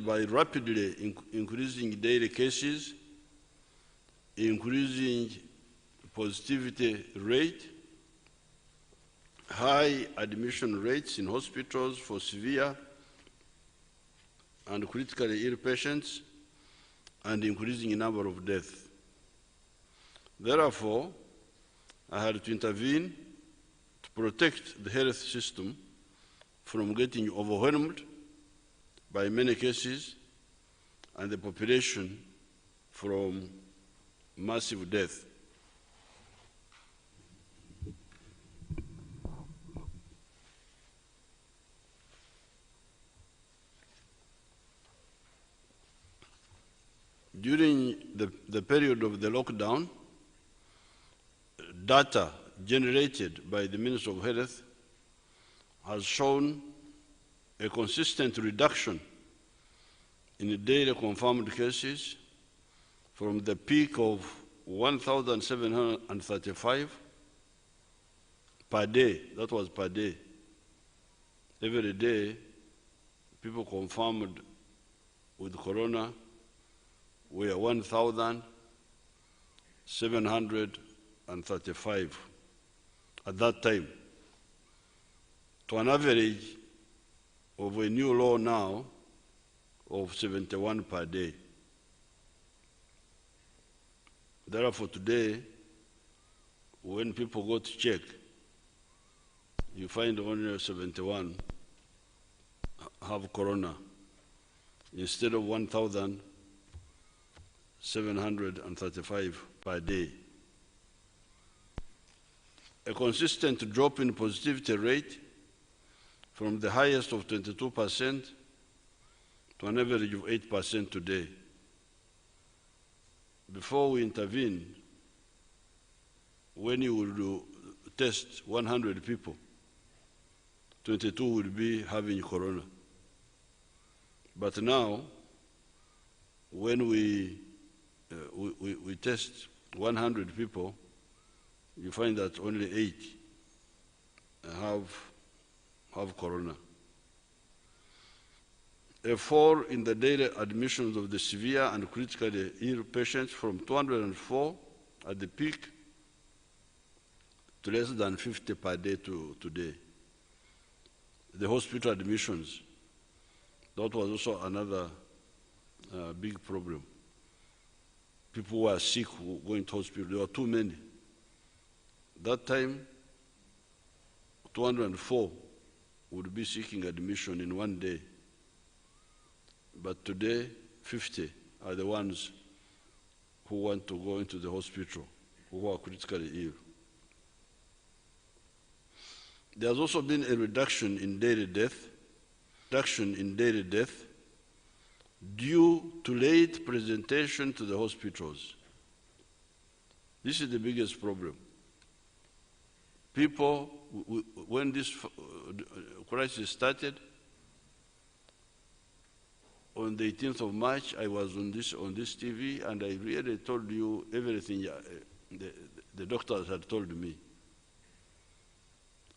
by rapidly increasing daily cases, increasing positivity rate, high admission rates in hospitals for severe and critically ill patients, and increasing number of deaths. Therefore, I had to intervene to protect the health system from getting overwhelmed by many cases and the population from massive death. During the period of the lockdown, data generated by the Ministry of Health has shown a consistent reduction in the daily confirmed cases from the peak of 1,735 per day. That was per day. Every day, people confirmed with corona were 1,735 at that time, to an average of a new low now of 71 per day. Therefore, today, when people go to check, you find only 71 have corona instead of 1,735 per day. A consistent drop in positivity rate from the highest of 22% to an average of 8% today. Before we intervene, when you will test 100 people, 22 will be having corona. But now, when we test 100 people, you find that only 8 have corona. A fall in the daily admissions of the severe and critically ill patients from 204 at the peak to less than 50 per day to today. The hospital admissions, that was also another big problem. People who were sick going to hospital, there were too many. That time, 204 would be seeking admission in one day. But today, 50 are the ones who want to go into the hospital, who are critically ill. There has also been a reduction in daily death due to late presentation to the hospitals. This is the biggest problem. People, when this crisis started, on the 18th of March, I was on this TV, and I really told you everything the doctors had told me.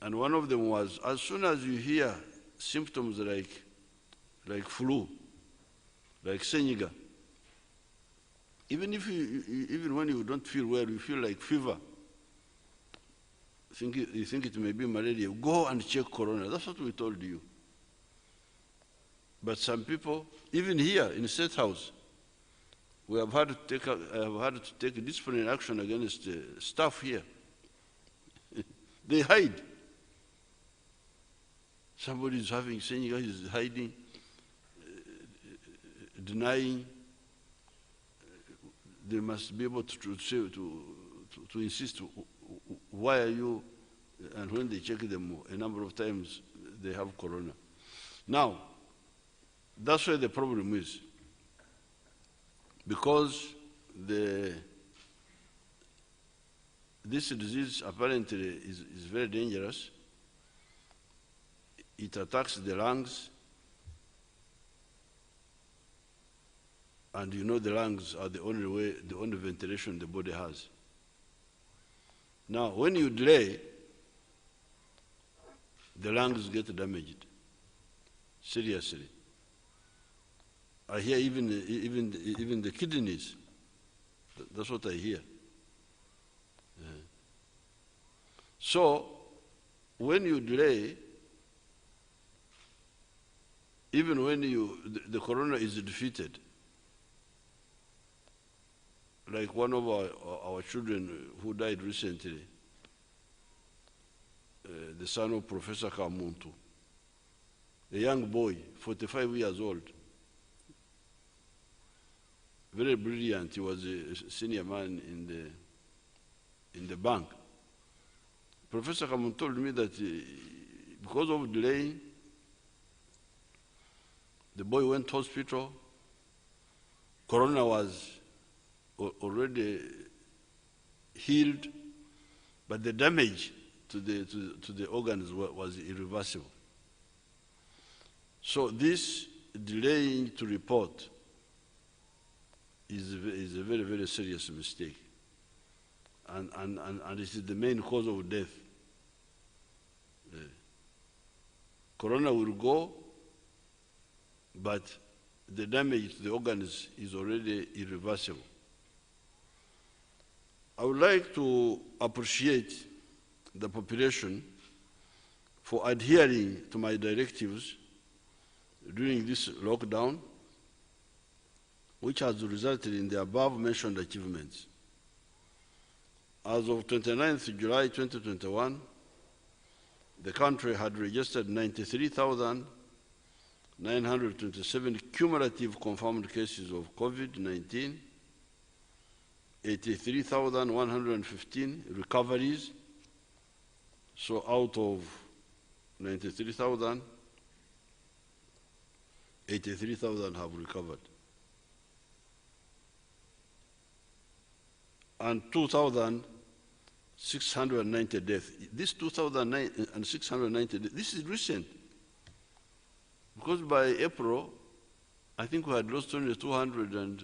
And one of them was, as soon as you hear symptoms like flu, like Senyiga, even when you don't feel well, you feel like fever, you think it may be malaria, go and check corona. That's what we told you. But some people, even here in the State House, I have had to take disciplinary action against staff here. They hide. Somebody is having Senyiga, he's hiding, denying. They must be able to insist, why are you, and when they check them a number of times, they have corona. Now, that's where the problem is. Because this disease apparently is very dangerous. It attacks the lungs, and you know the lungs are the only ventilation the body has. Now, when you delay, the lungs get damaged seriously. I hear even the kidneys. That's what I hear. So, when you delay, even when the corona is defeated, like one of our children who died recently, the son of Professor Kamuntu, a young boy, 45 years old, very brilliant. He was a senior man in the bank. Professor Kamuntu told me that because of delaying, the boy went to hospital. Corona was already healed, but the damage to the organs was irreversible. So this delaying to report is a very, very serious mistake. And it is the main cause of death. Corona will go, but the damage to the organs is already irreversible. I would like to appreciate the population for adhering to my directives during this lockdown, which has resulted in the above-mentioned achievements. As of 29th July 2021, the country had registered 93,927 cumulative confirmed cases of COVID-19, 83,115 recoveries. So out of 93,000, 83,000 have recovered. And 2,690 deaths. This 2,690 deaths, this is recent. Because by April, I think we had lost only 200 and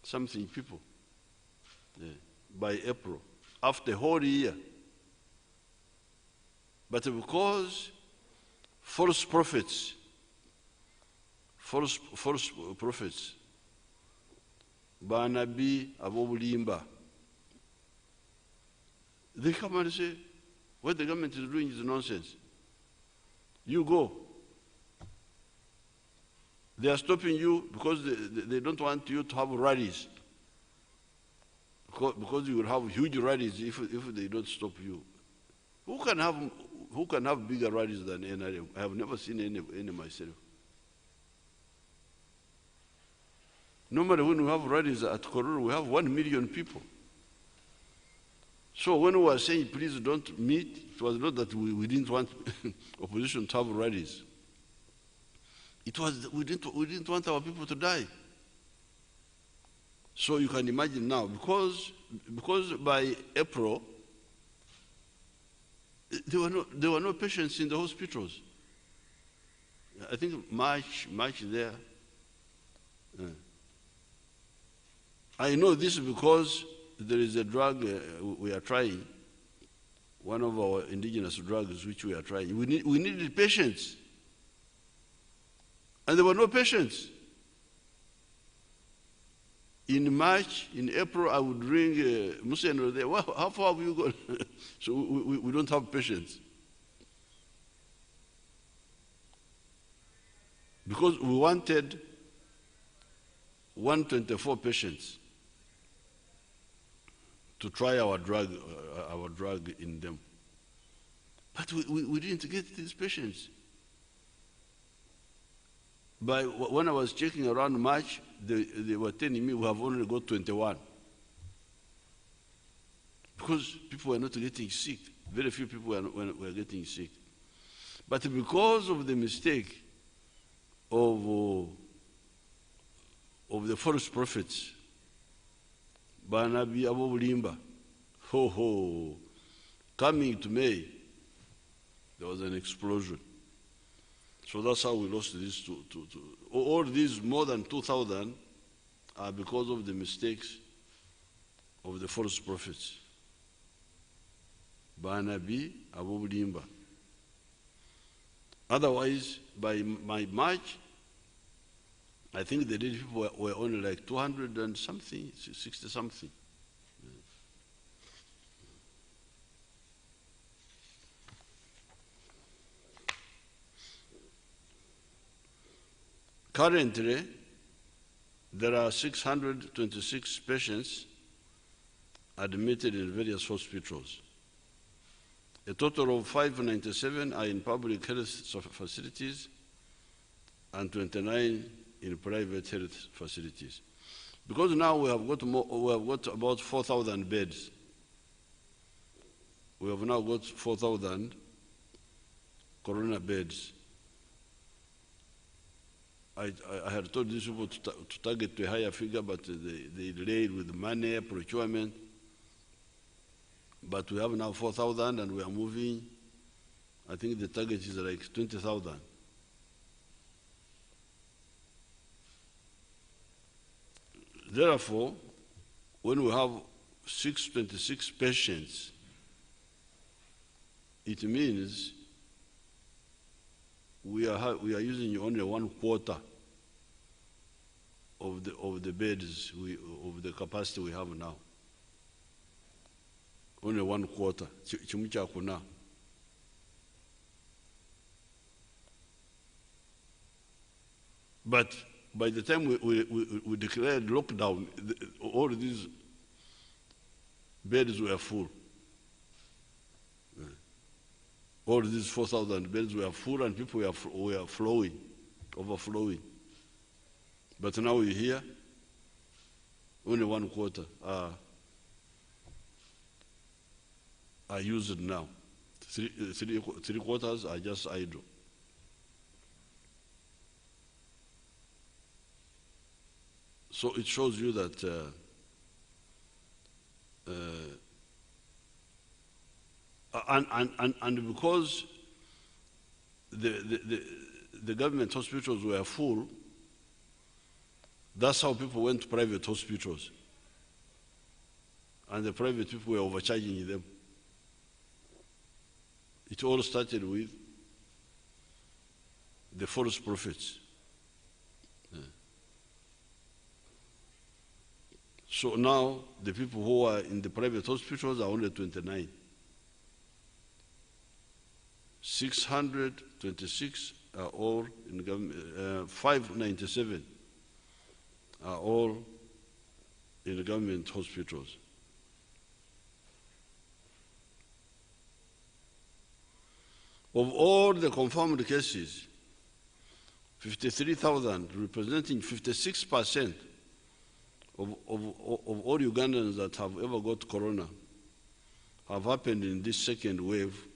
something people. By April, after a whole year. But because false prophets, Banabi Abobulimba, they come and say, what the government is doing is nonsense. You go. They are stopping you because they don't want you to have rallies. Because you will have huge rallies if they don't stop you. Who can have bigger rallies than NRM? I have never seen any myself. Normally when we have rallies at Kororo, we have 1 million people. So when we were saying, please don't meet, it was not that we didn't want opposition to have rallies. It was we didn't want our people to die. So you can imagine now, because by April, there were no patients in the hospitals. I think March there. I know this because there is a drug we are trying, one of our indigenous drugs which we are trying. We needed patients. And there were no patients. In March, in April, I would ring Museno there. Well, how far have you gone? So we don't have patients. Because we wanted 124 patients to try our drug in them. But we didn't get these patients. When I was checking around March, they were telling me we have only got 21. Because people were not getting sick. Very few people were getting sick. But because of the mistake of the false prophets, Banabi Abobulimba, coming to May, there was an explosion. So that's how we lost these all these more than 2,000 are because of the mistakes of the false prophets. Banabi Abobulimba. Otherwise, by March, I think the dead people were only like 200 and something, 60 something. Currently, there are 626 patients admitted in various hospitals. A total of 597 are in public health facilities and 29 in private health facilities. Because now we have got about 4,000 beds. We have now got 4,000 corona beds. I had told these people to target to a higher figure, but they delayed with money, procurement. But we have now 4,000 and we are moving. I think the target is like 20,000. Therefore, when we have 626 patients, it means we are using only 1/4 of the beds of the capacity we have now. Only 1/4. Chimuchakuna. But by the time we declared lockdown, all these beds were full. All these 4,000 beds were full and people were flowing, overflowing. But now we're here, only 1/4 are used now. Three quarters are just idle. So it shows you that and because the government hospitals were full, that's how people went to private hospitals. And the private people were overcharging them. It all started with the false prophets. So now the people who are in the private hospitals are only 29. 626 are all in government, 597 are all in government hospitals. Of all the confirmed cases, 53,000, representing 56% of all Ugandans that have ever got corona, have happened in this second wave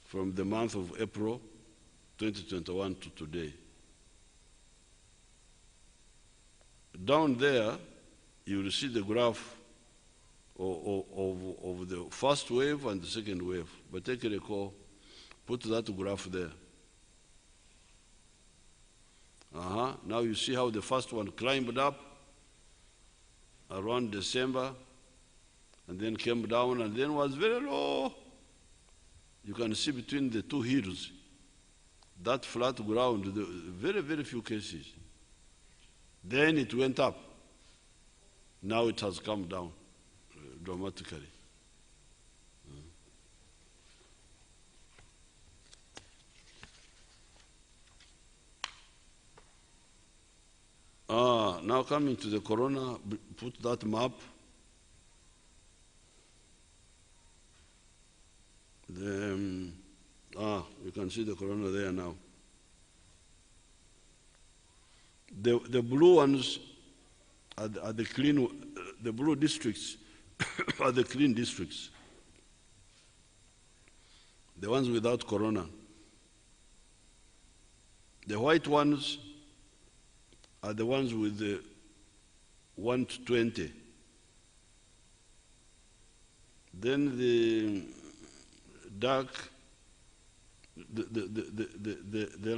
from the month of April 2021 to today. Down there, you will see the graph of the first wave and the second wave. But take a recall, put that graph there. Now you see how the first one climbed up around December and then came down and then was very low. You can see between the two hills, that flat ground, very, very few cases. Then it went up. Now it has come down dramatically. Now coming to the corona, put that map. You can see the corona there now. The blue ones are the clean, the blue districts are the clean districts. The ones without corona. The white ones are the ones with the 1 to 20. Then the dark, the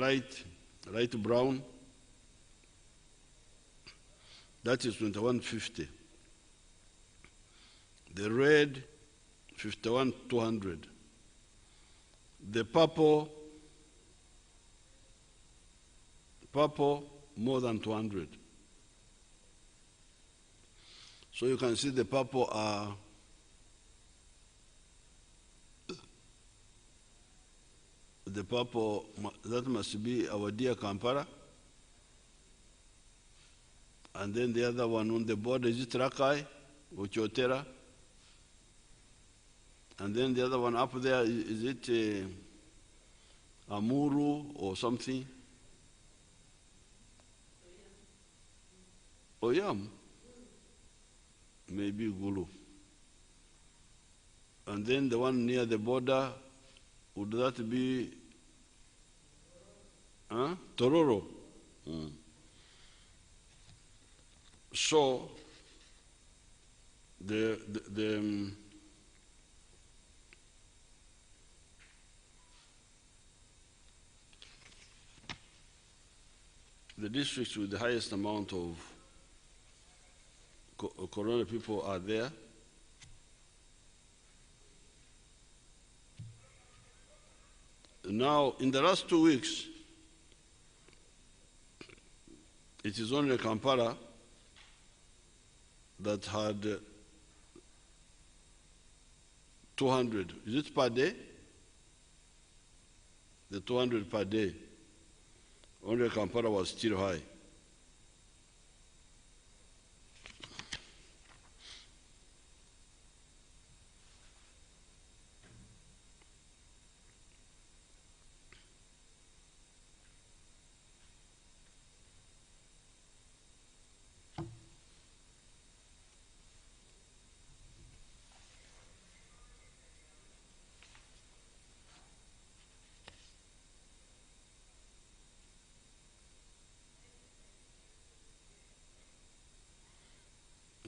light brown, that is 2150. The red, 51,200. The purple more than 200. So you can see the purple are the purple, that must be our dear Kampala. And then the other one on the border, is it Rakai or Chotera? And then the other one up there, is it Amuru or something? Oyam? Maybe Gulu. And then the one near the border, would that be Tororo? So the districts with the highest amount of corona people are there. Now, in the last 2 weeks, it is only Kampala that had 200. Is it per day? The 200 per day. Only Kampala was still high.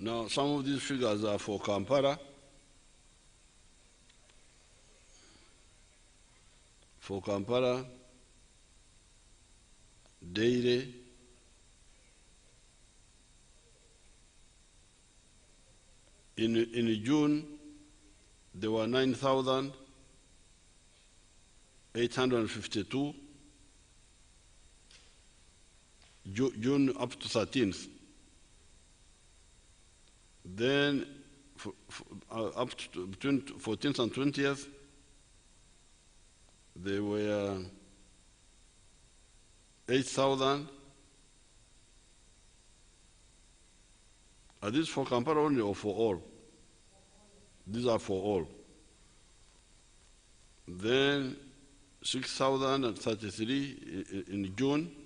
Now, some of these figures are for Kampala. For Kampala, daily, in June, there were 9,852. June up to 13th. Then up to between 14th and 20th, there were 8,000. Are these for Kampala only or for all? These are for all. Then 6,033 in June.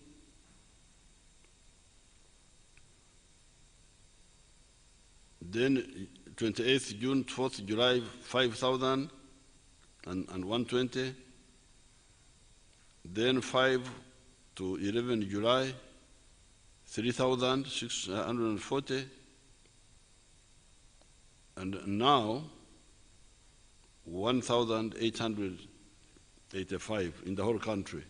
Then 28th June, 4th July, 5,120. Then 5 to 11 July, 3,640. And now, 1,885 in the whole country.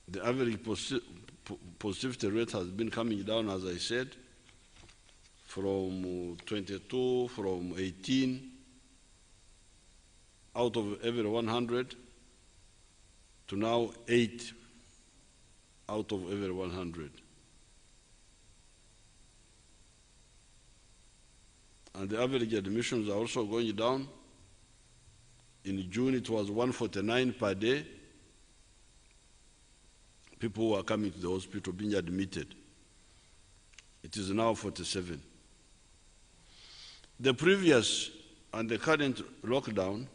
The average positivity rate has been coming down, as I said, from 22, from 18, out of every 100, to now 8 out of every 100. And the average admissions are also going down. In June, it was 149 per day. People who are coming to the hospital being admitted. It is now 47. The previous and the current lockdown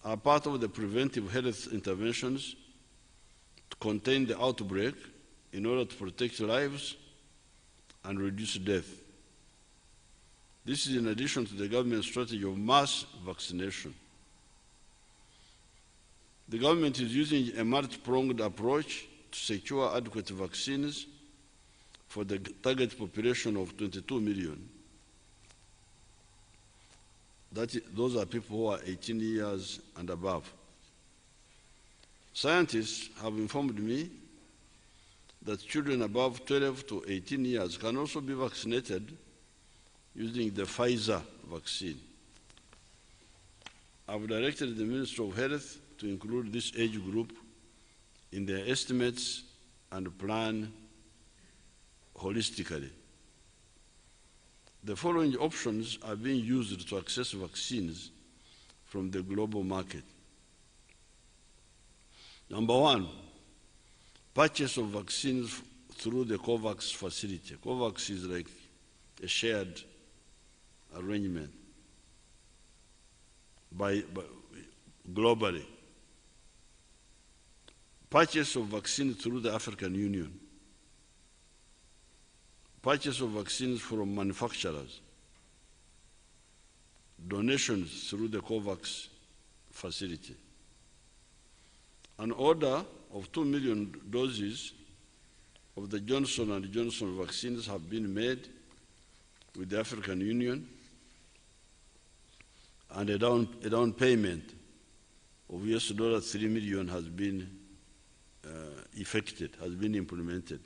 are part of the preventive health interventions to contain the outbreak in order to protect lives and reduce death. This is in addition to the government strategy of mass vaccination. The government is using a multi-pronged approach to secure adequate vaccines for the target population of 22 million. Those are people who are 18 years and above. Scientists have informed me that children above 12 to 18 years can also be vaccinated using the Pfizer vaccine. I've directed the Ministry of Health to include this age group in their estimates and plan holistically. The following options are being used to access vaccines from the global market. Number one, purchase of vaccines through the COVAX facility. COVAX is like a shared arrangement globally. Purchase of vaccines through the African Union. Purchase of vaccines from manufacturers. Donations through the COVAX facility. An order of 2 million doses of the Johnson & Johnson vaccines have been made with the African Union, and a down payment of $3 million has been effected, has been implemented.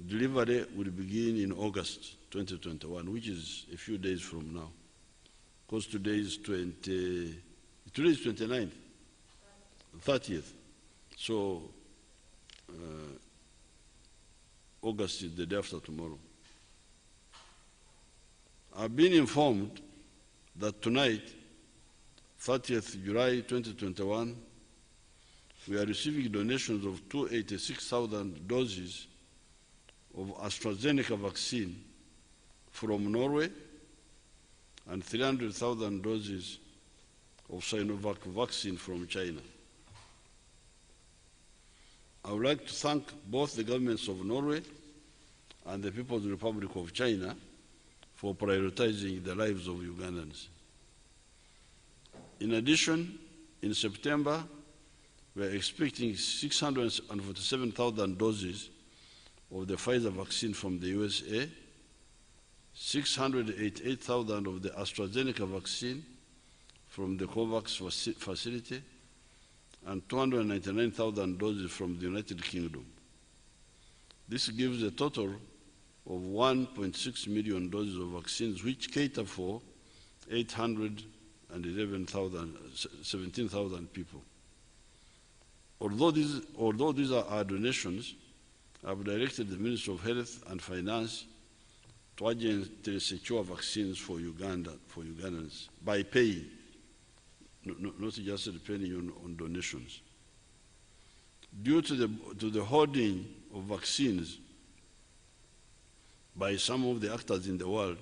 Delivery will begin in August 2021, which is a few days from now. Because today is 29th, 30th. So August is the day after tomorrow. I've been informed that tonight, 30th July 2021, we are receiving donations of 286,000 doses of AstraZeneca vaccine from Norway and 300,000 doses of Sinovac vaccine from China. I would like to thank both the governments of Norway and the People's Republic of China for prioritizing the lives of Ugandans. In addition, in September, we are expecting 647,000 doses of the Pfizer vaccine from the USA, 688,000 of the AstraZeneca vaccine from the COVAX facility, and 299,000 doses from the United Kingdom. This gives a total of 1.6 million doses of vaccines, which cater for 17,000 people. Although these are our donations, I've directed the Ministry of Health and Finance to urgently secure vaccines for Ugandans by paying, not just depending on donations. Due to the hoarding of vaccines by some of the actors in the world,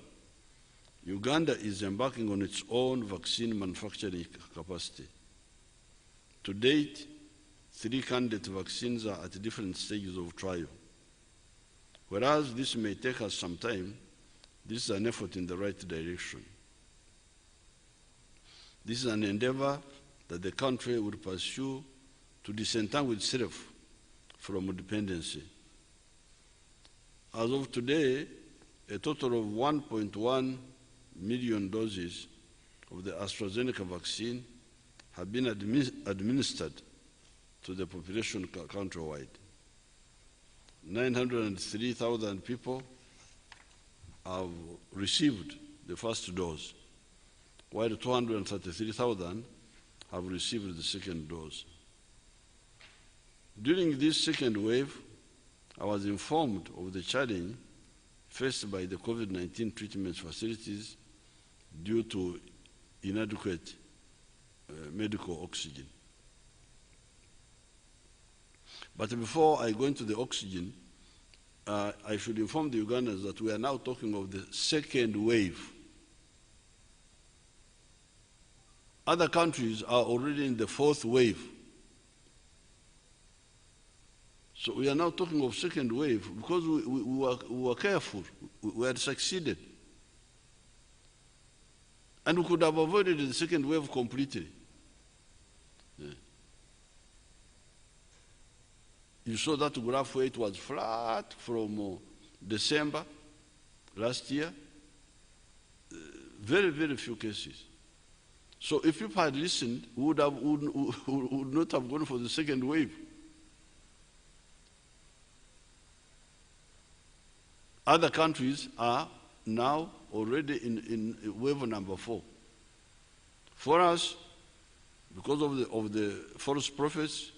Uganda is embarking on its own vaccine manufacturing capacity. To date, 3 candidate vaccines are at different stages of trial. Whereas this may take us some time, this is an effort in the right direction. This is an endeavor that the country will pursue to disentangle itself from dependency. As of today, a total of 1.1 million doses of the AstraZeneca vaccine have been administered to the population countrywide. 903,000 people have received the first dose, while 233,000 have received the second dose. During this second wave, I was informed of the challenge faced by the COVID-19 treatment facilities due to inadequate medical oxygen. But before I go into the oxygen, I should inform the Ugandans that we are now talking of the second wave. Other countries are already in the 4th wave. So we are now talking of second wave because we were careful. We had succeeded. And we could have avoided the second wave completely. Yeah. You saw that graph where it was flat from December last year. Very, very few cases. So if people had listened, we would not have gone for the second wave. Other countries are now already in wave number 4. For us, Because of the false prophets,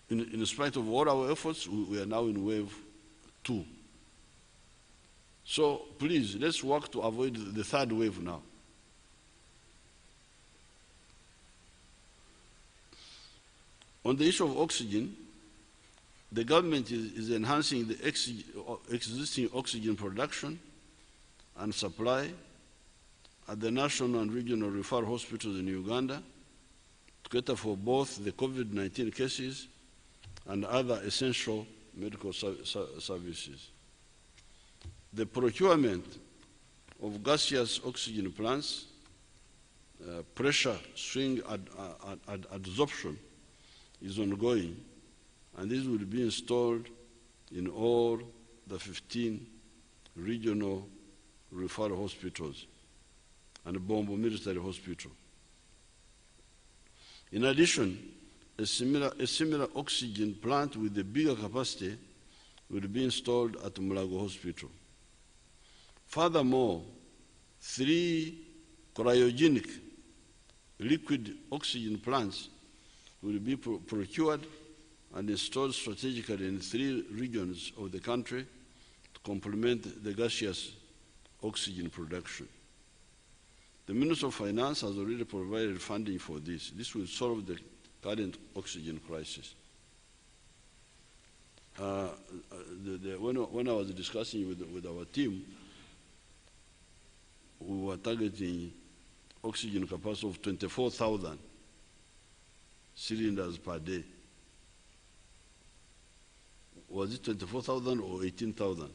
in spite of all our efforts, we are now in wave 2. So please, let's work to avoid the third wave now. On the issue of oxygen, the government is enhancing the existing oxygen production and supply at the national and regional referral hospitals in Uganda to cater for both the COVID-19 cases and other essential medical services. The procurement of gaseous oxygen plants, pressure swing adsorption is ongoing, and this will be installed in all the 15 regional referral hospitals and Bombo Military Hospital. In addition, a similar oxygen plant with a bigger capacity will be installed at Mulago Hospital. Furthermore, 3 cryogenic liquid oxygen plants will be procured and installed strategically in 3 regions of the country to complement the gaseous oxygen production. The Minister of Finance has already provided funding for this. This will solve the current oxygen crisis. When I was discussing with our team, we were targeting oxygen capacity of 24,000 cylinders per day. Was it 24,000 or 18,000?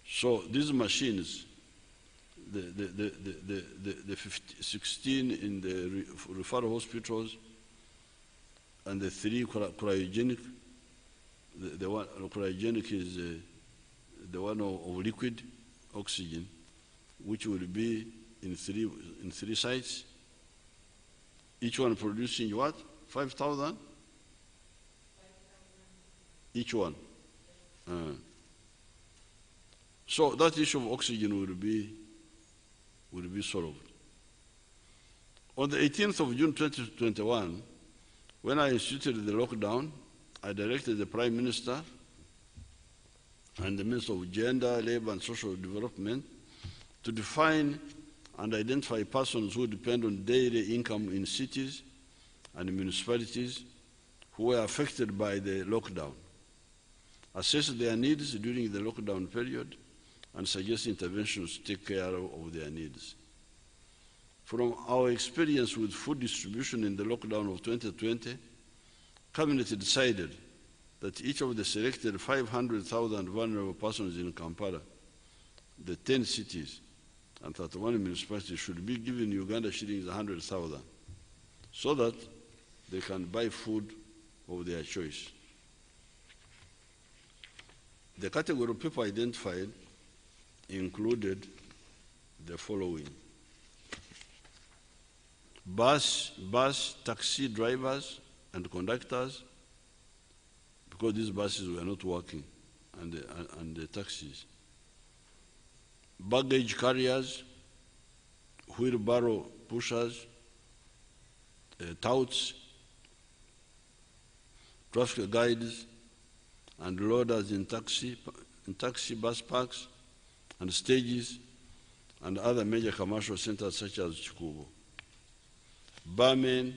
So these machines, the 16 in the referral hospitals and the 3 cryogenic, the one cryogenic is the one of liquid oxygen, which will be in 3 sites, each one producing what? 5,000? Each one. So that issue of oxygen will be solved. On the 18th of June 2021, when I instituted the lockdown, I directed the Prime Minister and the Minister of Gender, Labor and Social Development to define and identify persons who depend on daily income in cities and municipalities who were affected by the lockdown, assess their needs during the lockdown period, and suggest interventions to take care of their needs. From our experience with food distribution in the lockdown of 2020, Cabinet decided that each of the selected 500,000 vulnerable persons in Kampala, the 10 cities, and 31 municipalities should be given Uganda shillings 100,000 so that they can buy food of their choice. The category of people identified included the following: bus, taxi drivers and conductors, because these buses were not working, and the taxis. Baggage carriers, wheelbarrow pushers, touts, traffic guides, and loaders in taxi bus parks and stages and other major commercial centers such as Chikubo. Barmen,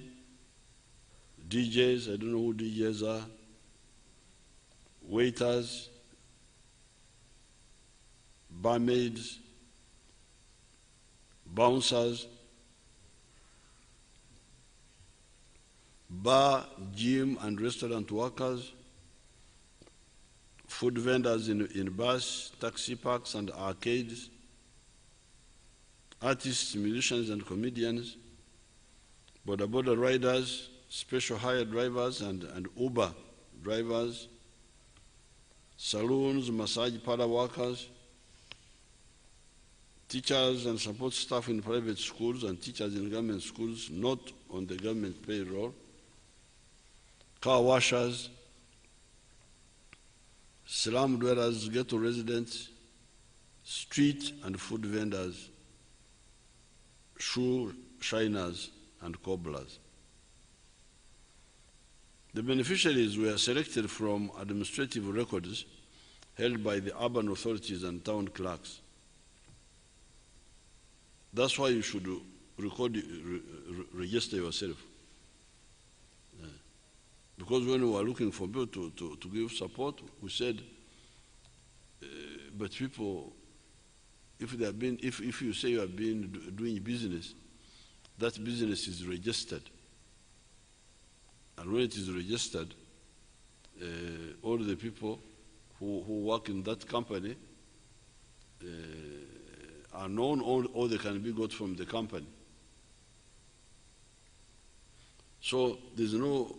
DJs, I don't know who DJs are, waiters, barmaids, bouncers, bar, gym, and restaurant workers, food vendors in bus, taxi parks, and arcades, artists, musicians, and comedians, border riders, special hire drivers, and Uber drivers, saloons, massage parlor workers, teachers and support staff in private schools and teachers in government schools not on the government payroll, car washers, slum dwellers, ghetto residents, street and food vendors, shoe shiners, and cobblers. The beneficiaries were selected from administrative records held by the urban authorities and town clerks. That's why you should register yourself. Because when we were looking for people to give support, we said, but people, if you say you have been doing business, that business is registered. And when it is registered, all the people who work in that company are known, or they can be got from the company. So there's no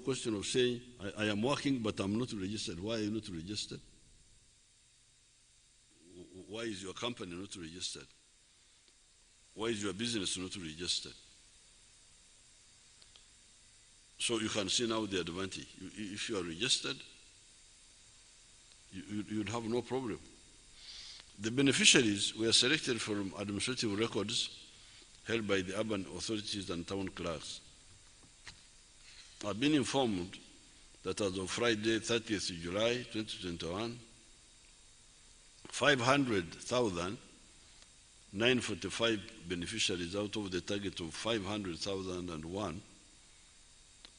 question of saying, I am working, but I'm not registered. Why are you not registered? Why is your company not registered? Why is your business not registered? So you can see now the advantage. If you are registered, you'd have no problem. The beneficiaries were selected from administrative records held by the urban authorities and town clerks. I've been informed that as of Friday, 30th July 2021, 500,945 beneficiaries out of the target of 500,001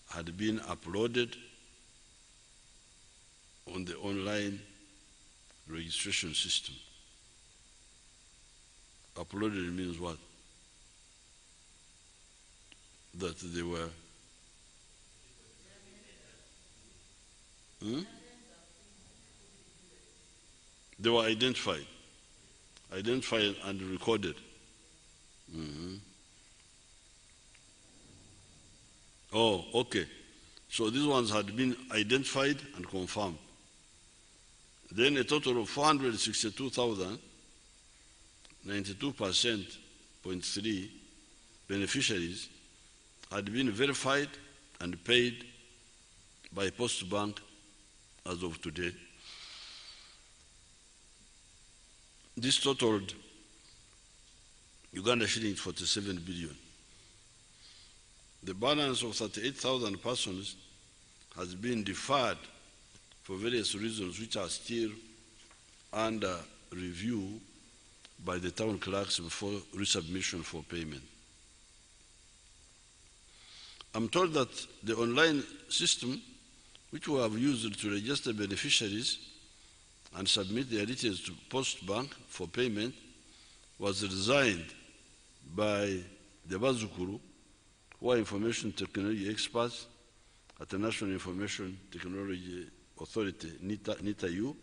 had been uploaded on the online registration system. Uploaded means what? That they were they were identified and recorded. Oh, okay. So these ones had been identified and confirmed. Then a total of 462,000, 92.3% beneficiaries had been verified and paid by Post Bank as of today. This totaled Uganda shillings 47 billion. The balance of 38,000 persons has been deferred for various reasons which are still under review by the town clerks before resubmission for payment. I'm told that the online system which we have used to register beneficiaries and submit their details to Post Bank for payment was designed by the Bazukuru, who are information technology experts at the National Information Technology Authority, NITA-U,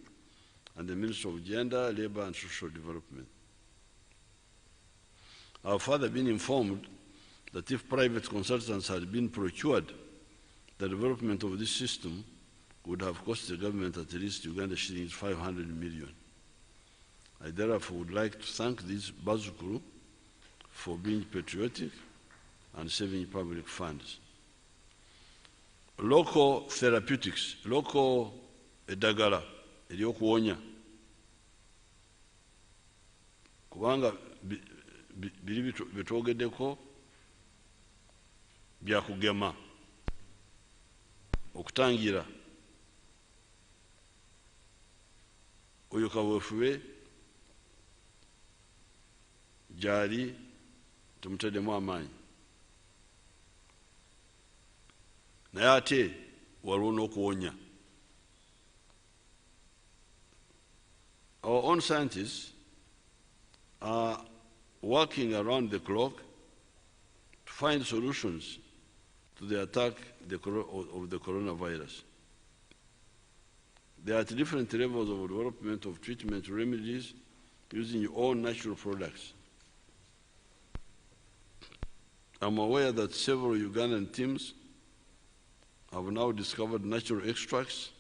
and the Ministry of Gender, Labour and Social Development. I have further been informed that if private consultants had been procured, the development of this system would have cost the government at least Uganda shillings 500 million. I therefore would like to thank this Bazukuru for being patriotic and saving public funds. Local therapeutics, local eddagala eryokuwonya, kubanga biri bitwogeddeko byakugema okutangira oyo kaweefube gyali tumutaddemu amaanyi, naye ate waliwo n'okuwonya. Our own scientists are working around the clock to find solutions to the attack of the coronavirus. They are at different levels of development of treatment remedies using all natural products. I'm aware that several Ugandan teams have now discovered natural extracts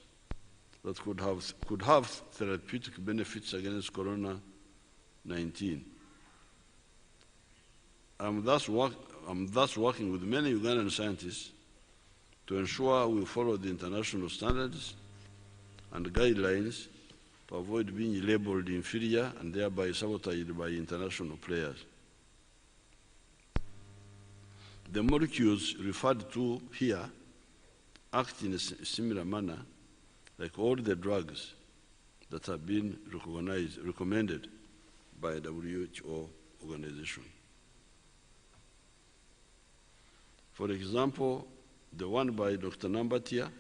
that could have therapeutic benefits against corona-19. I'm thus working with many Ugandan scientists to ensure we follow the international standards and guidelines to avoid being labeled inferior and thereby sabotaged by international players. The molecules referred to here act in a similar manner like all the drugs that have been recommended by the WHO organization. For example, the one by Dr. Nambatia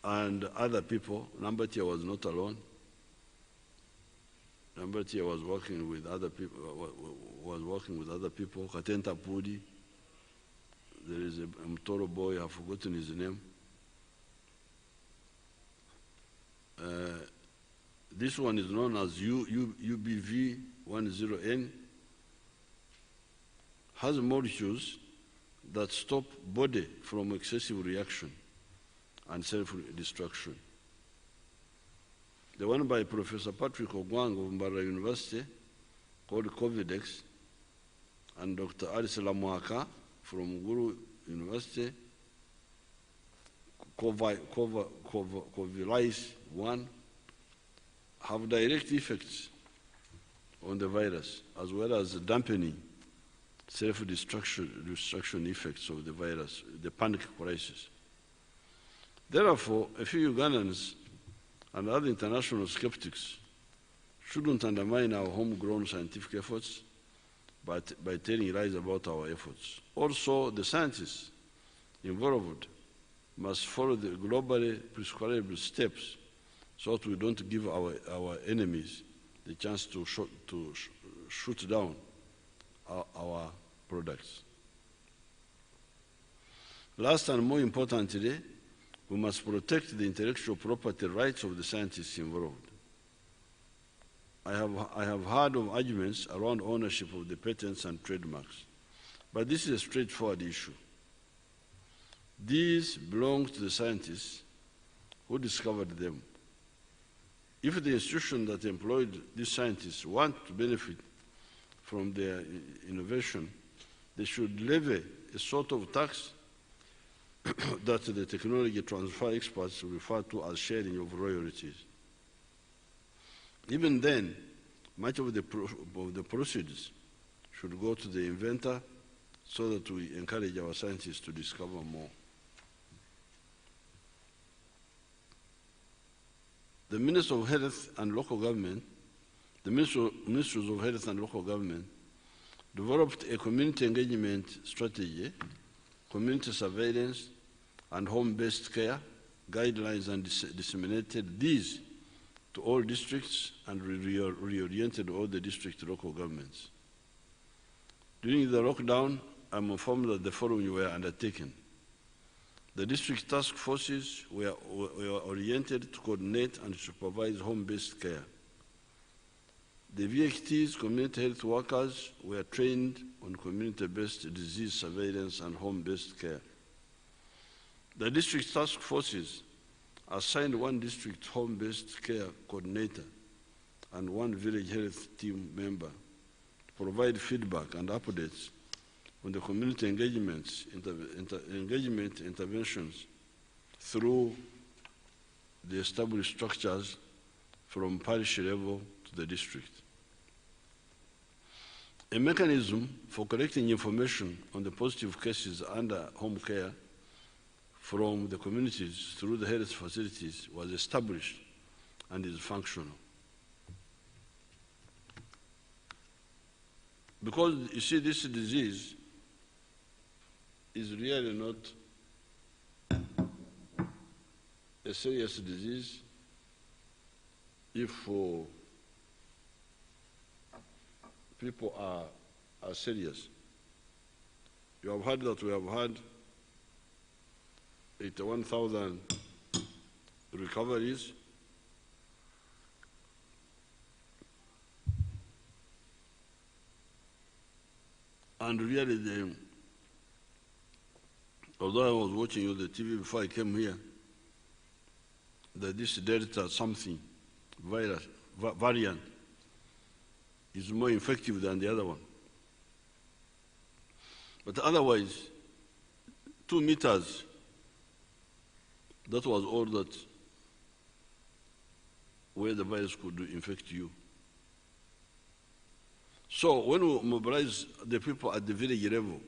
and other people. Nambatia was not alone. Nambatia was working with other people. Katenta Pudi. There is a Mtoro boy. I've forgotten his name. This one is known as UBV10N. Has molecules that stop body from excessive reaction and self-destruction. The one by Professor Patrick Ogwang of Mbara University, called Covidex, and Dr. Alice Lamwaka from Guru University, Covilis 1, have direct effects on the virus, as well as dampening self-destruction effects of the virus, the panic crisis. Therefore, a few Ugandans and other international skeptics shouldn't undermine our homegrown scientific efforts by telling lies about our efforts. Also, the scientists involved must follow the globally prescribed steps so that we don't give our enemies the chance to shoot down our products. Last and more importantly, we must protect the intellectual property rights of the scientists involved. I have heard of arguments around ownership of the patents and trademarks, but this is a straightforward issue. These belong to the scientists who discovered them. If the institution that employed these scientists want to benefit from their innovation, they should levy a sort of tax that the technology transfer experts refer to as sharing of royalties. Even then, much of the proceeds should go to the inventor so that we encourage our scientists to discover more. The Ministers of Health and Local Government, the Ministries of Health and Local Government developed a community engagement strategy, community surveillance, and home-based care guidelines and disseminated these to all districts and reoriented all the district local governments. During the lockdown, I'm informed that the following were undertaken. The district task forces were oriented to coordinate and supervise home-based care. The VHTs, community health workers, were trained on community-based disease surveillance and home-based care. The district task forces assigned one district home-based care coordinator and one village health team member to provide feedback and updates on the community engagement interventions through the established structures from parish level to the district. A mechanism for collecting information on the positive cases under home care from the communities through the health facilities was established and is functional. Because you see, this disease is really not a serious disease if people are serious. You have heard that we have had 81,000 recoveries. And really, although I was watching you on the TV before I came here, that this Delta something variant is more effective than the other one. But otherwise, 2 meters, that was all that where the virus could infect you. So when we mobilize the people at the village level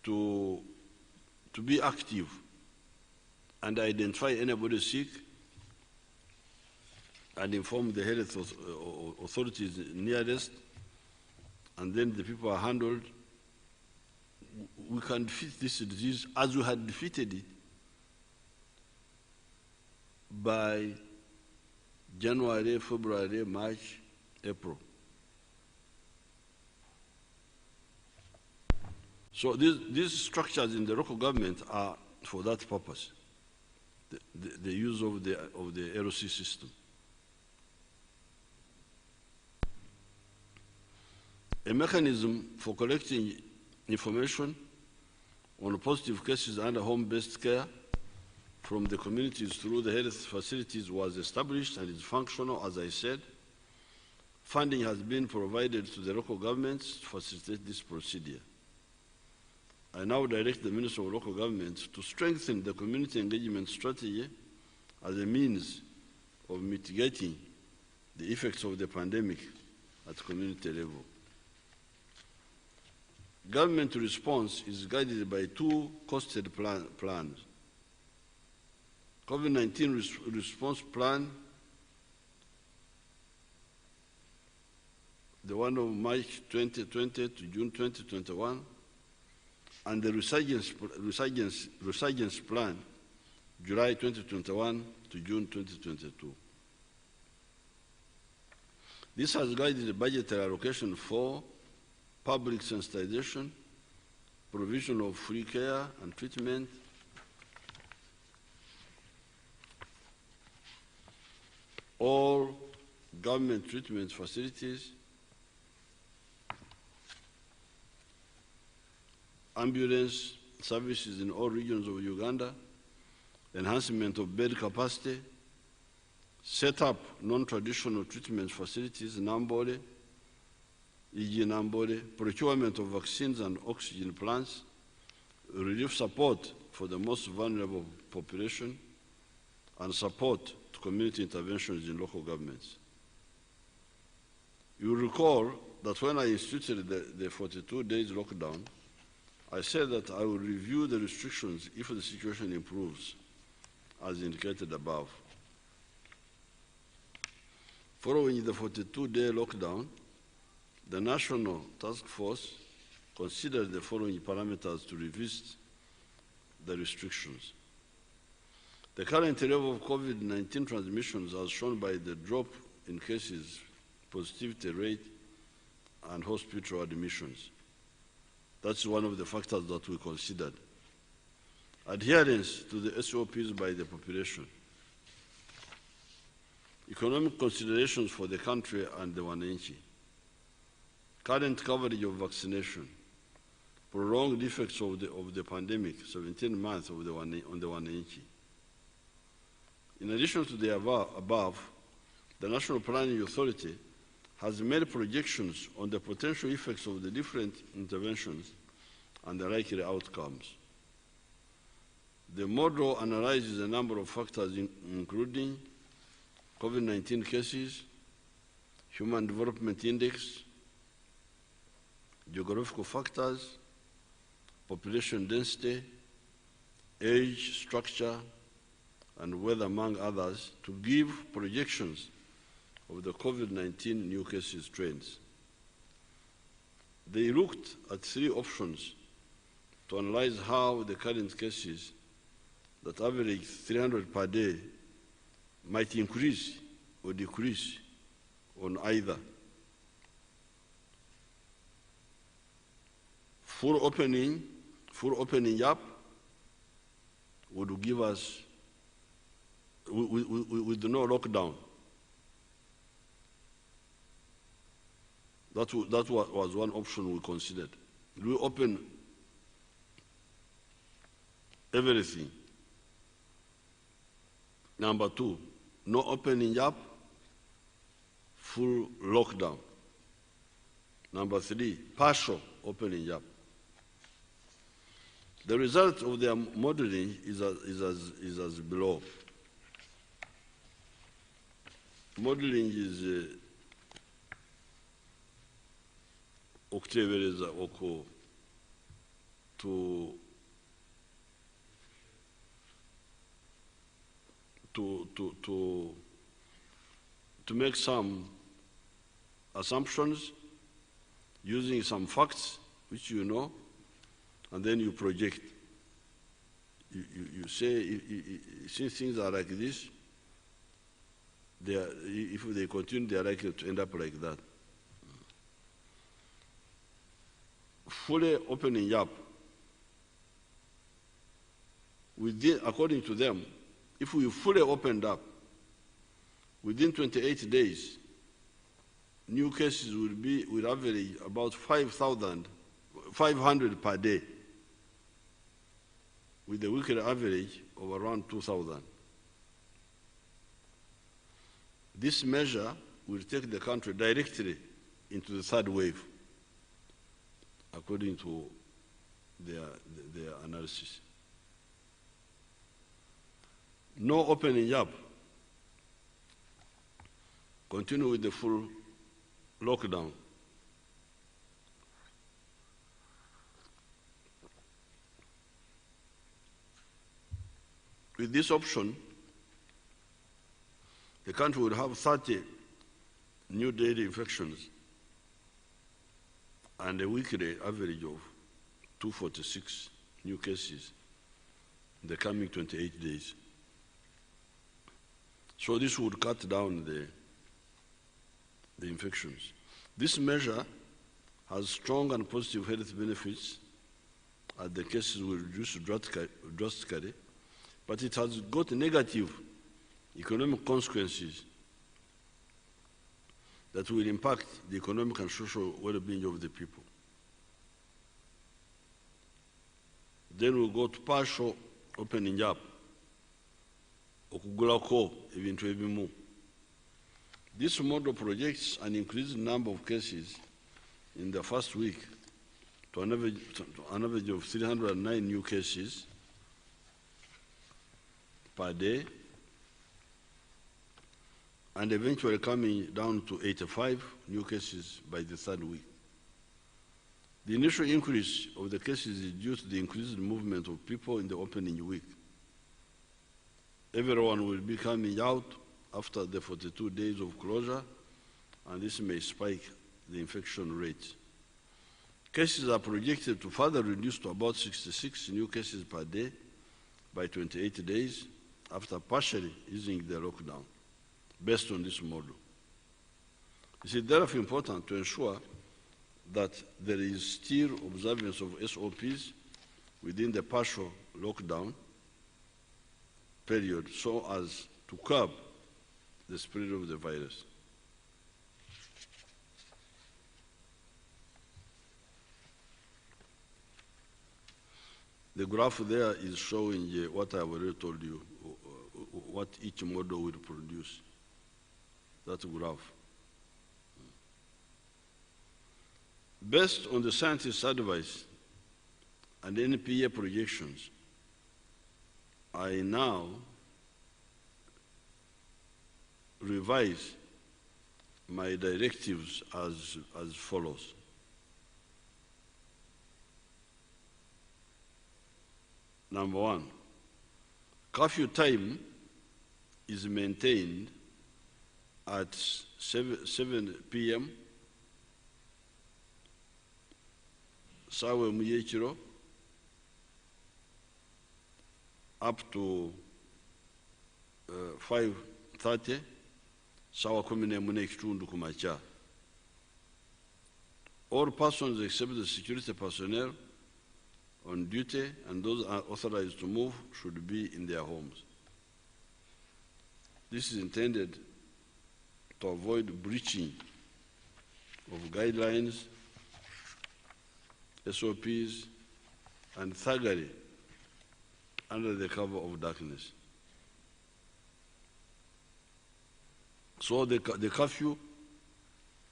to be active and identify anybody sick and inform the health authorities nearest, and then the people are handled, we can defeat this disease as we had defeated it by January, February, March, April. So these structures in the local government are for that purpose, the use of the LOC system. A mechanism for collecting information on positive cases under home-based care from the communities through the health facilities was established and is functional, as I said. Funding has been provided to the local governments to facilitate this procedure. I now direct the Minister of Local Government to strengthen the community engagement strategy as a means of mitigating the effects of the pandemic at community level. Government response is guided by two costed plans. COVID-19 response plan, the one of March 2020 to June 2021, and the resurgence plan, July 2021 to June 2022. This has guided budgetary allocation for public sensitization, provision of free care and treatment, all government treatment facilities, ambulance services in all regions of Uganda, enhancement of bed capacity, set up non-traditional treatment facilities, Nambole, e.g. Nambole, procurement of vaccines and oxygen plants, relief support for the most vulnerable population, and support to community interventions in local governments. You will recall that when I instituted the 42 days lockdown, I said that I will review the restrictions if the situation improves, as indicated above. Following the 42-day lockdown, the National Task Force considered the following parameters to revisit the restrictions. The current level of COVID-19 transmissions, as shown by the drop in cases, positivity rate, and hospital admissions. That's one of the factors that we considered. Adherence to the SOPs by the population. Economic considerations for the country and the wananchi. Current coverage of vaccination. Prolonged effects of the pandemic, 17 months on the wananchi. In addition to the above, the National Planning Authority has made projections on the potential effects of the different interventions and the likely outcomes. The model analyzes a number of factors including COVID-19 cases, Human Development Index, geographical factors, population density, age, structure, and weather, among others, to give projections of the COVID-19 new cases trends. They looked at three options to analyze how the current cases that average 300 per day might increase or decrease on either. Full opening up would give us, with no lockdown. That was one option we considered. We open everything. Number two, no opening up, full lockdown. Number three, partial opening up. The result of their modeling is as below. modeling is okutebereza oko to make some assumptions using some facts which you know, and then you project. You say, since things are like this, if they continue, they are likely to end up like that. Fully opening up, according to them, if we fully opened up, within 28 days, new cases will average about 500 per day, with a weekly average of around 2,000. This measure will take the country directly into the third wave, according to their analysis. No opening up. Continue with the full lockdown. With this option, the country would have 30 new daily infections and a weekly average of 246 new cases in the coming 28 days. So this would cut down the infections. This measure has strong and positive health benefits as the cases will reduce drastically, but it has got negative economic consequences that will impact the economic and social well-being of the people. Then we'll go to partial opening up, okugulako ebintu ebimu. This model projects an increased number of cases in the first week to an average of 309 new cases per day, and eventually coming down to 85 new cases by the third week. The initial increase of the cases is due to the increased movement of people in the opening week. Everyone will be coming out after the 42 days of closure, and this may spike the infection rate. Cases are projected to further reduce to about 66 new cases per day by 28 days after partially easing the lockdown, based on this model. It is therefore important to ensure that there is still observance of SOPs within the partial lockdown period so as to curb the spread of the virus. The graph there is showing what I have already told you, what each model will produce, that graph. Based on the scientists' advice and NPA projections, I now revise my directives as follows. Number one, curfew time is maintained at 7 p.m. sawa muyekiro up to 5:30 sawa 11 ekitundu kumakya. All persons except the security personnel on duty and those are authorized to move should be in their homes. This is intended to avoid breaching of guidelines, SOPs, and thuggery under the cover of darkness. So the curfew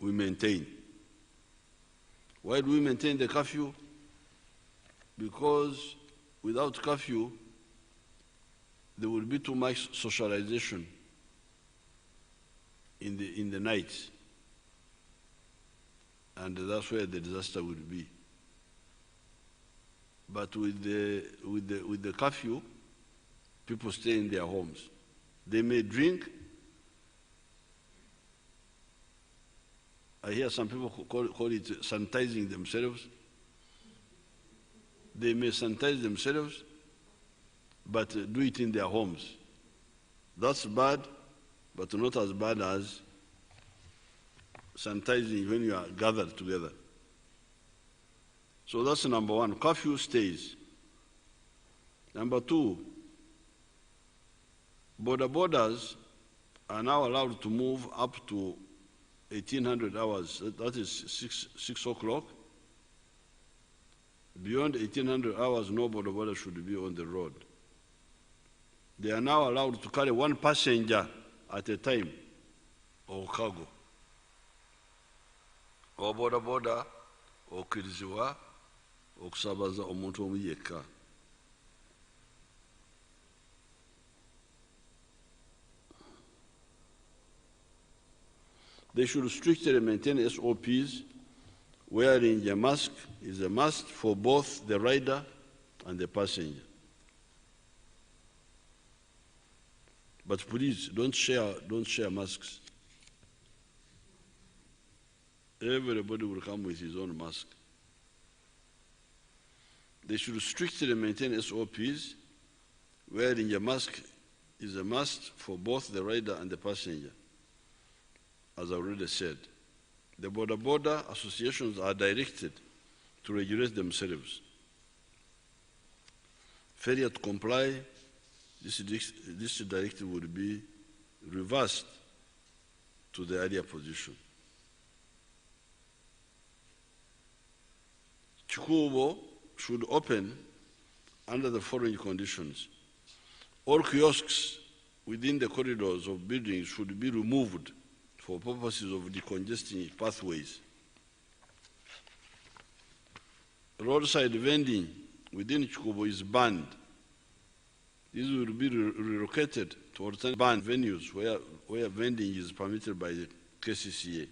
we maintain. Why do we maintain the curfew? Because without curfew, there will be too much socialization in the night, and that's where the disaster will be. But with the curfew, people stay in their homes. They may drink. I hear some people call it sanitizing themselves. They may sanitize themselves, but do it in their homes. That's bad, but not as bad as sanitizing when you are gathered together. So that's number one, curfew stays. Number two, borders are now allowed to move up to 1800 hours, that is 6 o'clock. Beyond 1800 hours, no border should be on the road. They are now allowed to carry one passenger at a time, or cargo. Or border, or okkirizibwa okusabaza omuntu omu yekka. They should strictly maintain SOPs. Wearing a mask is a must for both the rider and the passenger. But please, don't share masks. Everybody will come with his own mask. They should strictly maintain SOPs. Wearing a mask is a must for both the rider and the passenger, as I already said. The border associations are directed to regulate themselves. Failure to comply, this directive would be reversed to the earlier position. Chikubo should open under the following conditions. All kiosks within the corridors of buildings should be removed for purposes of decongesting pathways. Roadside vending within Chikubo is banned. These will be relocated to alternative banned venues where vending is permitted by the KCCA.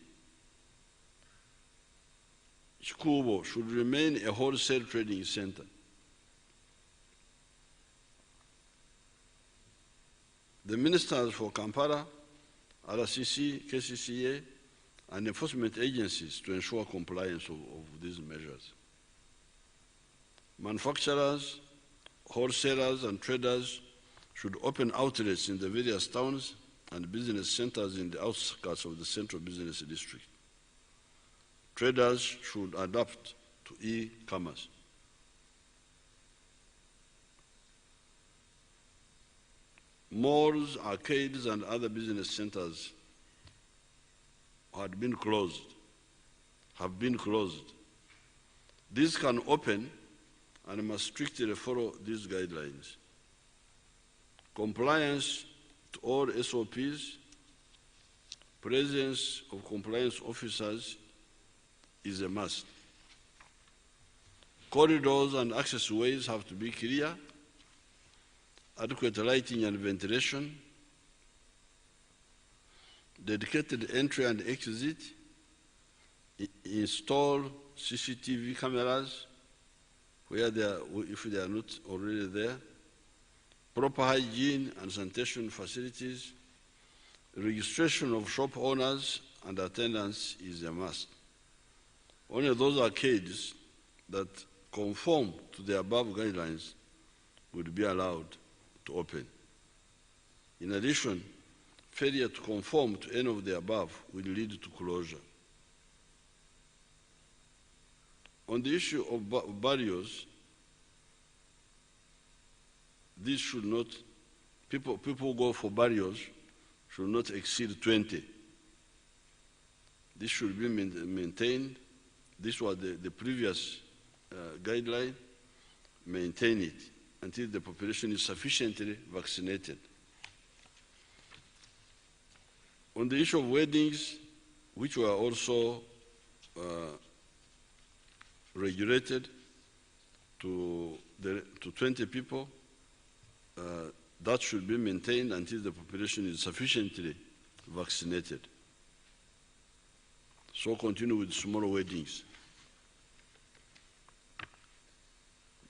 Chikubo should remain a wholesale trading center. The ministers for Kampala, RCC, KCCA, and enforcement agencies to ensure compliance of these measures. Manufacturers, wholesalers, and traders should open outlets in the various towns and business centers in the outskirts of the central business district. Traders should adapt to e-commerce. Malls, arcades, and other business centers have been closed. These can open and must strictly follow these guidelines. Compliance to all SOPs, presence of compliance officers is a must. Corridors and access ways have to be clear, adequate lighting and ventilation, dedicated entry and exit, install CCTV cameras where if they are not already there, proper hygiene and sanitation facilities, registration of shop owners and attendants is a must. Only those arcades that conform to the above guidelines would be allowed to open. In addition, failure to conform to any of the above will lead to closure. On the issue of barriers, this should not, people who go for barriers should not exceed 20. This should be maintained. This was the previous guideline. Maintain it until the population is sufficiently vaccinated. On the issue of weddings, which were also regulated to 20 people, that should be maintained until the population is sufficiently vaccinated. So continue with small weddings.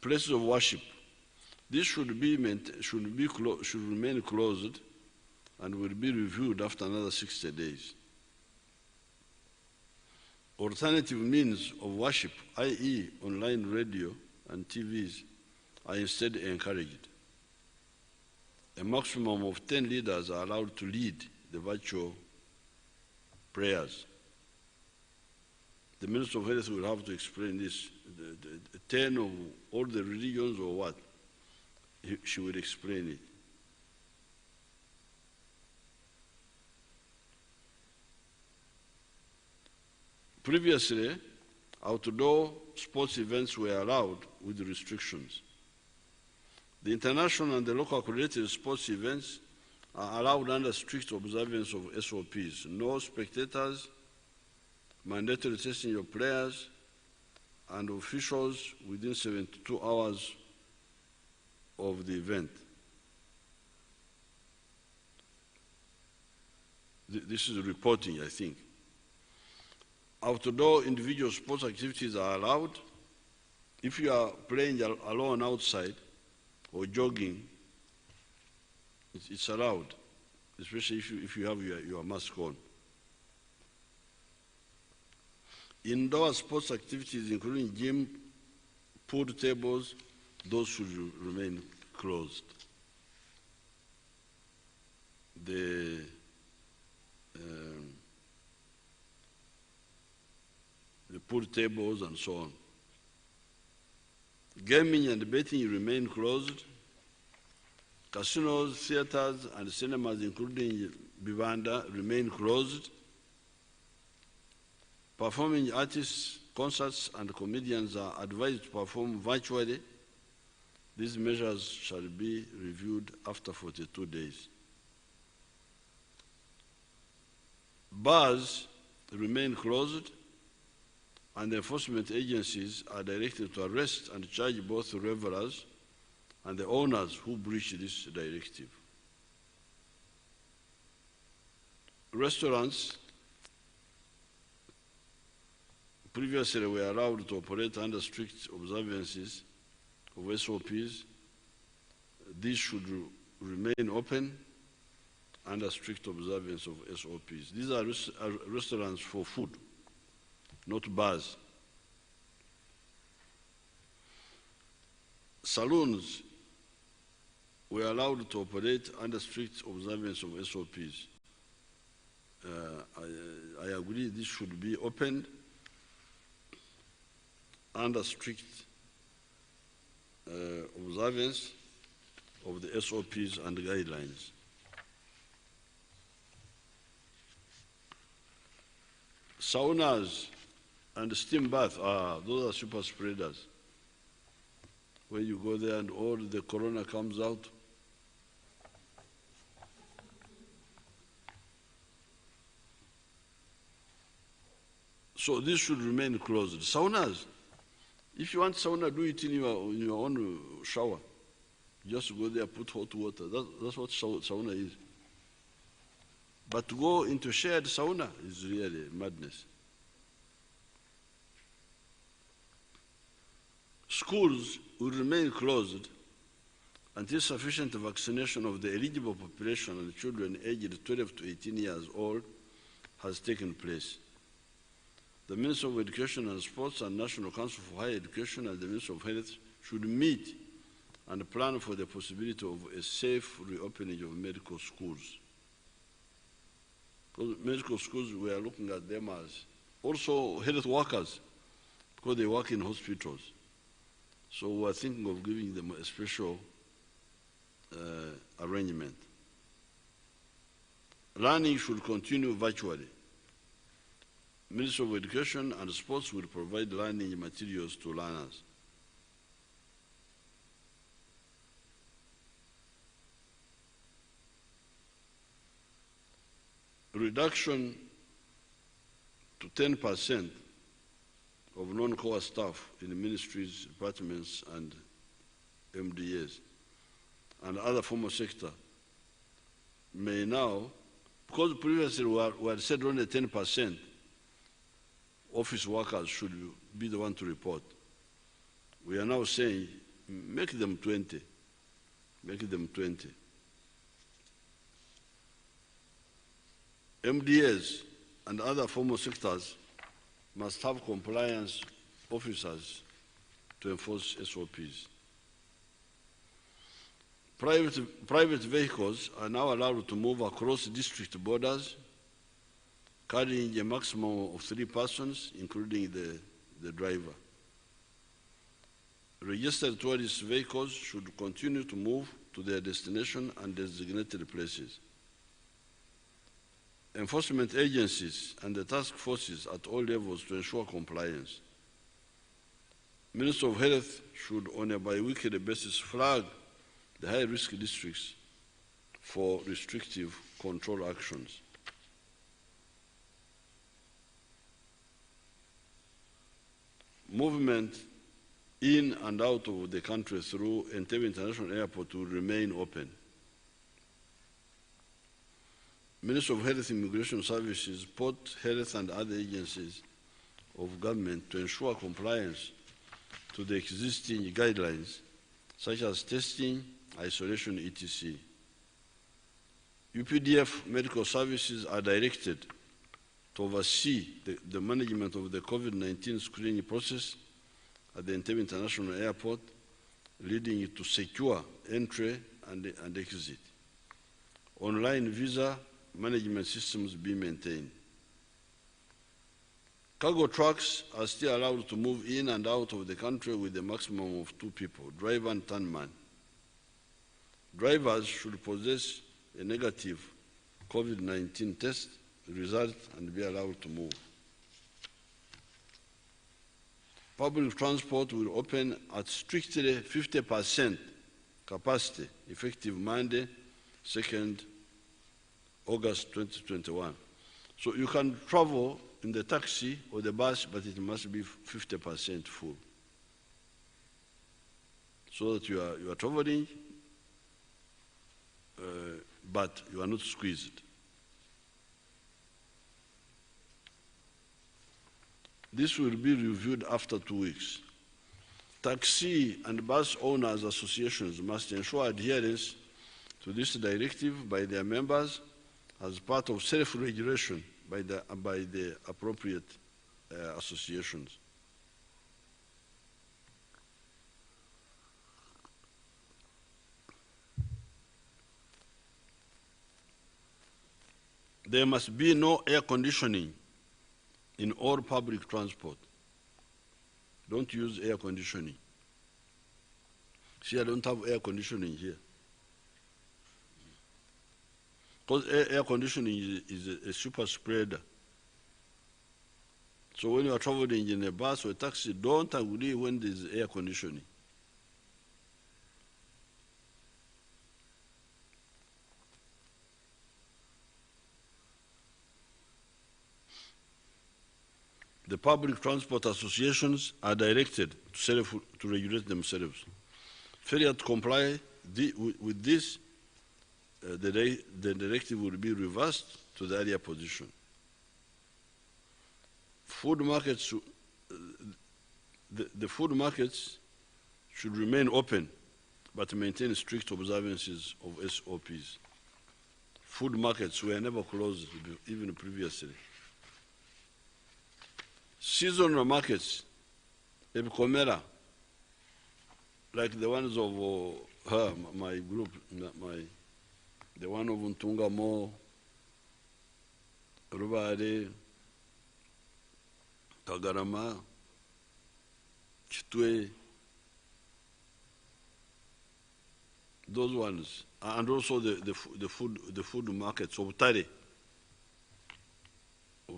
Places of worship. This should remain closed and will be reviewed after another 60 days. Alternative means of worship, i.e. online radio and TVs, are instead encouraged. A maximum of 10 leaders are allowed to lead the virtual prayers. The Minister of Health will have to explain this. The 10 of all the religions or what? She will explain it. Previously, outdoor sports events were allowed with restrictions. The international and the local accredited sports events are allowed under strict observance of SOPs. No spectators, mandatory testing of players and officials within 72 hours of the event. This is reporting, I think. Outdoor individual sports activities are allowed. If you are playing alone outside or jogging, it's allowed, especially if you have your mask on. Indoor sports activities, including gym, pool tables, those should remain closed. The pool tables and so on. Gaming and betting remain closed. Casinos, theaters, and cinemas, including Bivanda, remain closed. Performing artists, concerts, and comedians are advised to perform virtually. These measures shall be reviewed after 42 days. Bars remain closed, and enforcement agencies are directed to arrest and charge both revelers and the owners who breach this directive. Restaurants previously were allowed to operate under strict observances of SOPs. These should remain open under strict observance of SOPs. These are restaurants for food, not bars. Saloons were allowed to operate under strict observance of SOPs. I agree this should be opened under strict observance of the SOPs and guidelines. Saunas and steam baths, those are super spreaders. When you go there and all the corona comes out, so this should remain closed. Saunas, if you want sauna, do it in your own shower. Just go there, put hot water. That's what sauna is. But to go into shared sauna is really madness. Schools will remain closed until sufficient vaccination of the eligible population and children aged 12 to 18 years old has taken place. The Minister of Education and Sports and National Council for Higher Education and the Minister of Health should meet and plan for the possibility of a safe reopening of medical schools. Because medical schools, we are looking at them as also health workers, because they work in hospitals. So we are thinking of giving them a special arrangement. Learning should continue virtually. Minister of Education and Sports will provide learning materials to learners. Reduction to 10% of non-core staff in ministries, departments, and MDAs and other formal sector may now, because previously we had said only 10%, office workers should be the one to report. We are now saying, make them 20. Make them 20. MDAs and other formal sectors must have compliance officers to enforce SOPs. Private vehicles are now allowed to move across district borders, carrying a maximum of 3 persons, including the driver. Registered tourist vehicles should continue to move to their destination and designated places. Enforcement agencies and the task forces at all levels to ensure compliance. Minister of Health should on a bi-weekly basis flag the high-risk districts for restrictive control actions. Movement in and out of the country through Entebbe International Airport will remain open. Minister of Health, Immigration Services, Port Health and other agencies of government to ensure compliance to the existing guidelines such as testing, isolation, etc. UPDF medical services are directed to oversee the management of the COVID-19 screening process at the Entebbe International Airport, leading to secure entry and exit. Online visa management systems be maintained. Cargo trucks are still allowed to move in and out of the country with a maximum of 2 people, driver and turnman. Drivers should possess a negative COVID-19 test result and be allowed to move. Public transport will open at strictly 50% capacity, effective Monday, 2nd August 2021. So you can travel in the taxi or the bus, but it must be 50% full. So that you are traveling, but you are not squeezed. This will be reviewed after 2 weeks. Taxi and bus owners associations must ensure adherence to this directive by their members as part of self-regulation by the appropriate associations. There must be no air conditioning in all public transport. Don't use air conditioning. See, I don't have air conditioning here. Because air conditioning is a super spreader. So when you are traveling in a bus or a taxi, don't agree when there is air conditioning. The public transport associations are directed to regulate themselves. Failure to comply with this, the directive will be reversed to the earlier position. Food markets, the food markets should remain open, but maintain strict observances of SOPs. Food markets were never closed, even previously. Seasonal markets, Ebikomera, like the ones of my group, the one of Ntungamo, Rubare, Kagarama, Chitwe, those ones, and also the food markets of Tare.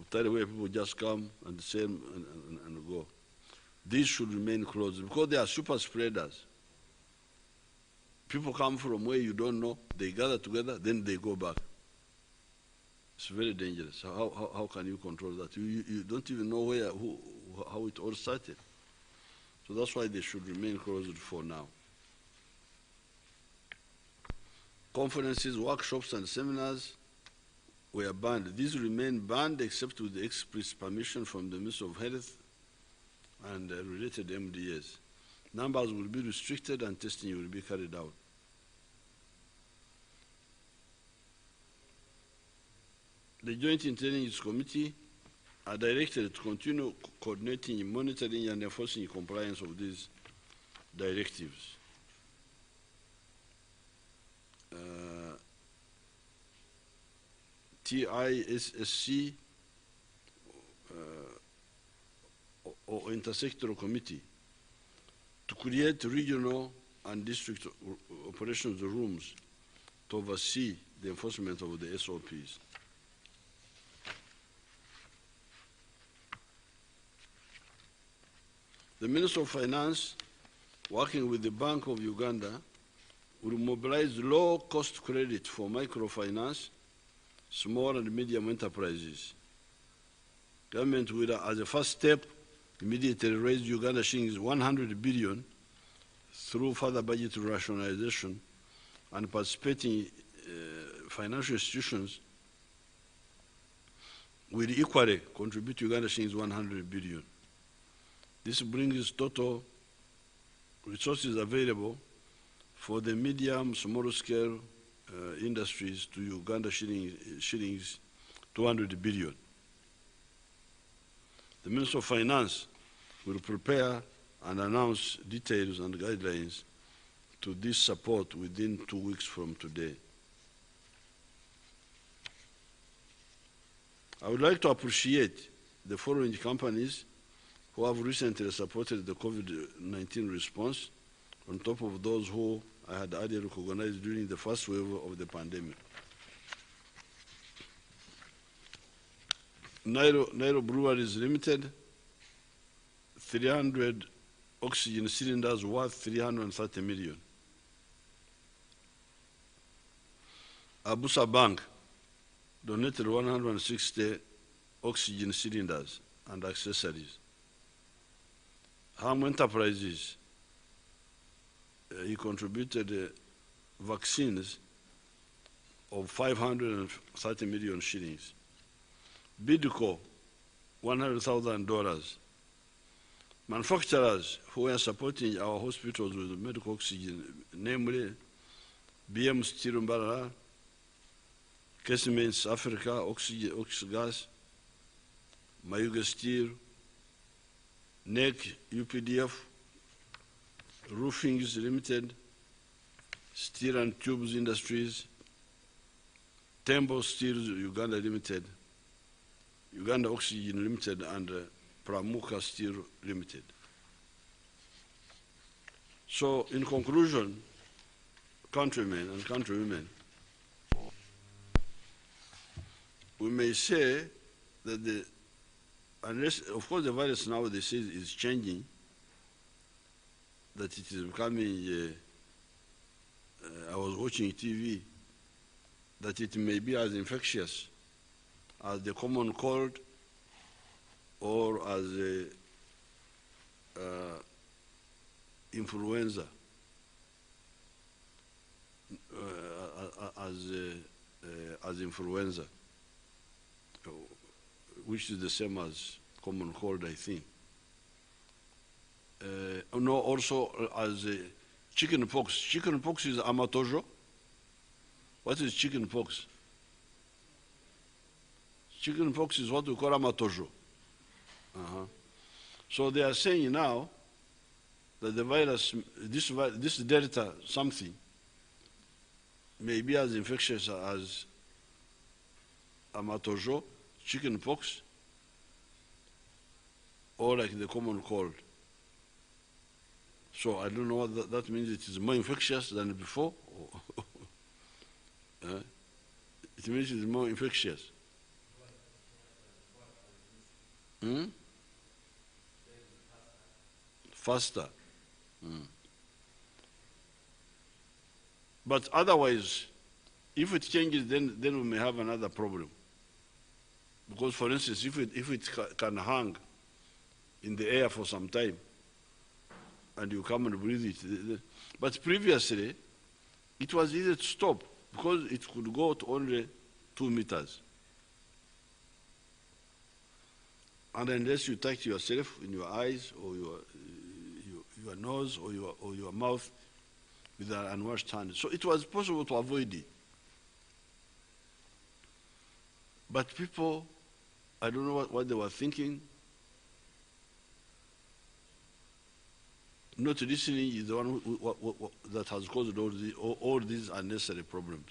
Where people just come and sell and go. These should remain closed because they are super spreaders. People come from where you don't know, they gather together, then they go back. It's very dangerous. How can you control that? You don't even know how it all started. So that's why they should remain closed for now. Conferences, workshops, and seminars were banned. These remain banned except with the express permission from the Ministry of Health and related MDAs. Numbers will be restricted and testing will be carried out. The Joint Intelligence Committee are directed to continue coordinating, monitoring, and enforcing compliance of these directives. TISSC or intersectoral committee to create regional and district operations rooms to oversee the enforcement of the SOPs. The Minister of Finance, working with the Bank of Uganda, will mobilize low-cost credit for microfinance, small and medium enterprises. Government will, as a first step, immediately raise Uganda shillings 100 billion through further budget rationalization, and participating financial institutions will equally contribute to Uganda shillings 100 billion. This brings total resources available for the medium, small-scale industries to Uganda shillings 200 billion. The Minister of Finance will prepare and announce details and guidelines to this support within 2 weeks from today. I would like to appreciate the following companies who have recently supported the COVID-19 response on top of those who I had earlier recognized during the first wave of the pandemic. Nairo Breweries Limited, 300 oxygen cylinders worth 330 million. Abusa Bank donated 160 oxygen cylinders and accessories. Ham Enterprises, he contributed vaccines of 530 million shillings. Bidco, $100,000. Manufacturers who are supporting our hospitals with medical oxygen, namely BM Steel Mbarara, Casements Africa, Oxygas, Mayuga Steel, NEC, UPDF, Roofings Limited, Steel and Tubes Industries, Tembo Steel Uganda Limited, Uganda Oxygen Limited, and Pramuka Steel Limited. So, in conclusion, countrymen and countrywomen, we may say that unless, of course, the virus now they say is changing, that it is becoming, I was watching TV, that it may be as infectious as the common cold or as influenza, as influenza, which is the same as common cold, I think. No, also as chicken pox. Chicken pox is amatojo. What is chicken pox? Chicken pox is what we call amatojo. So they are saying now that the virus, this delta something, may be as infectious as amatojo, chicken pox, or like the common cold. So I don't know what that means. It is more infectious than before. It means it is more infectious. Faster. But otherwise, if it changes, then we may have another problem. Because, for instance, if it can hang in the air for some time, and you come and breathe it. But previously, it was easy to stop because it could go to only 2 meters. And unless you touch yourself in your eyes or your nose or your mouth with an unwashed hand. So it was possible to avoid it. But people, I don't know what they were thinking. Not listening is the one that has caused all these unnecessary problems.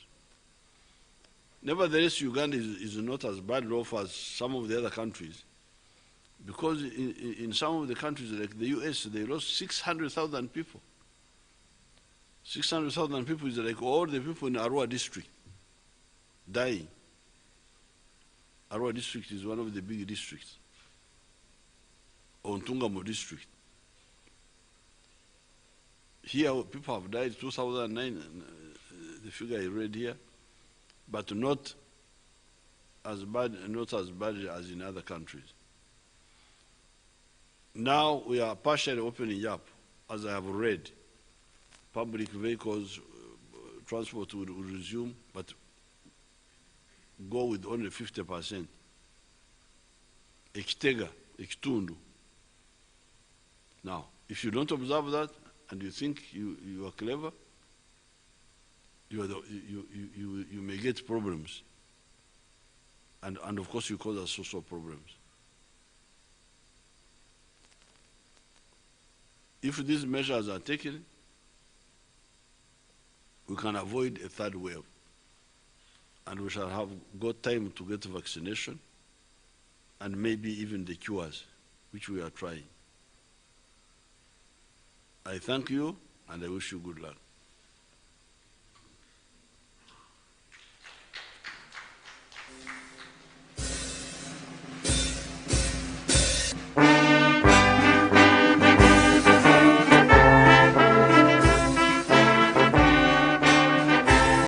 Nevertheless, Uganda is not as bad off as some of the other countries, because in some of the countries, like the US, they lost 600,000 people. 600,000 people is like all the people in Arua district dying. Arua district is one of the big districts. Or Ntungamo district. Here, people have died 2009, the figure I read here, but not as bad as in other countries. Now we are partially opening up, as I have read. Public vehicles, transport will resume, but go with only 50%. Ekitega, Ekitundu. Now, if you don't observe that, and you think you are clever, you may get problems. And of course you cause us social problems. If these measures are taken, we can avoid a third wave. And we shall have got time to get vaccination and maybe even the cures, which we are trying. I thank you and I wish you good luck.